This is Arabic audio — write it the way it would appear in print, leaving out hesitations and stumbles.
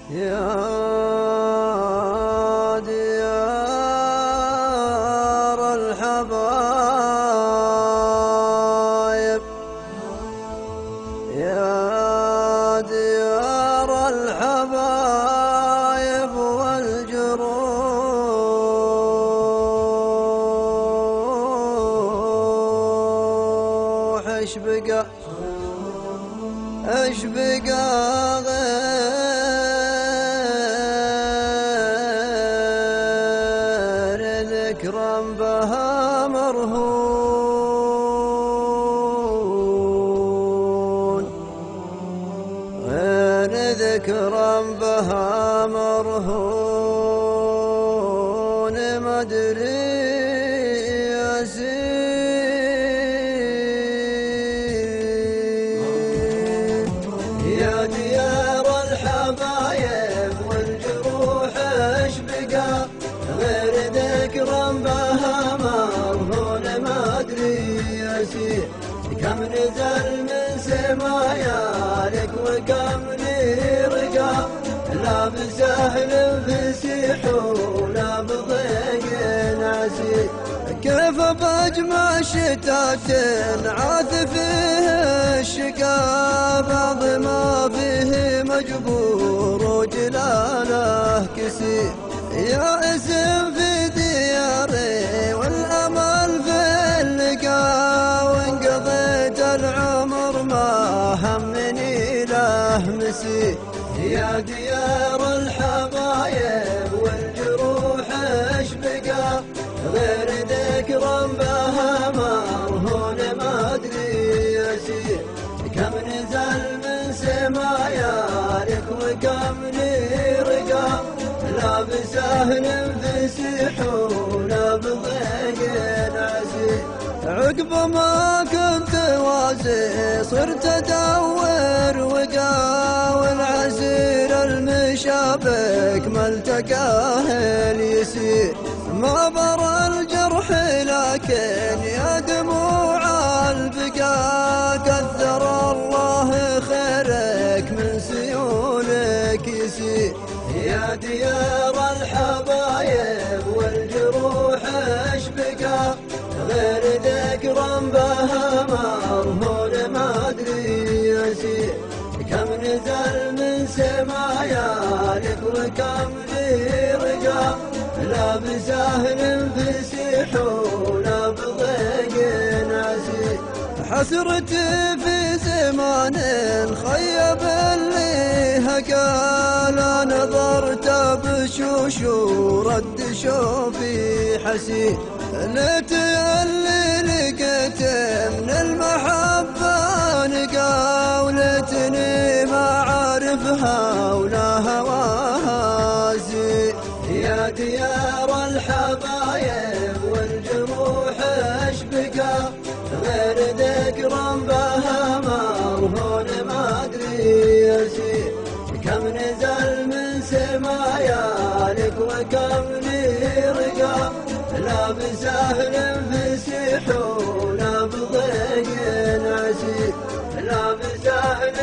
يا ديار الحبايب، يا ديار الحبايب والجروح، ايش بقى غير ذكرى بها مرهون، غير ذكرى بها مرهون، ما ادري يا ديار الحبايب والجروح، ايش بقى غير ذكرى بها مرهون، ما ادري يسير كم نزل من سمايا لك وكم رقى، لا بسهل فسيح ولا بضيق عسير، كيف بجمع شتات عاث فيه الشقا، بعض ما فيه مجبور وجلاله كسير، يا اسم في دياري والامل في اللقا، وانقضيت العمر ما همني له مسير، يا ديار الحبايب والجروح، ايش بقى غير ذكرى بها مرهون، ما ادري يسير كم نزل من سمايا لك وكم رقى، لا بسهل فسيح ولا بضيق عسير، عقب ما كنت واسي صرت ادور وقا، والعسير المشابك ما التقاه اليسير، ما برى الجرح لكن يا دموع البقا، كثر الله خيرك من سيولك يسير، يا ديار الحبايب والجروح، ايش بقى غير ذكرى بها مرهون، ما ادري يسير كم نزل من سمايا لك وكم رقى، لا بسهل فسيح ولا بضيق عسير، حسرتي في زمان خيب اللي هكا، لا نظرت بشوش ورد شوفي حسير، ليت اللي لقيت من المحبة نقا، وليتني ما عارفها ولا هواها زين، يا ديار الحبايب والجروح، ايش بقى غير ذكرى بها مرهون، ما ادري يسير كم نزل من سمايا لك وكم رقى، لا بسهل فسيح ولا بضيق عسير، لا بسهل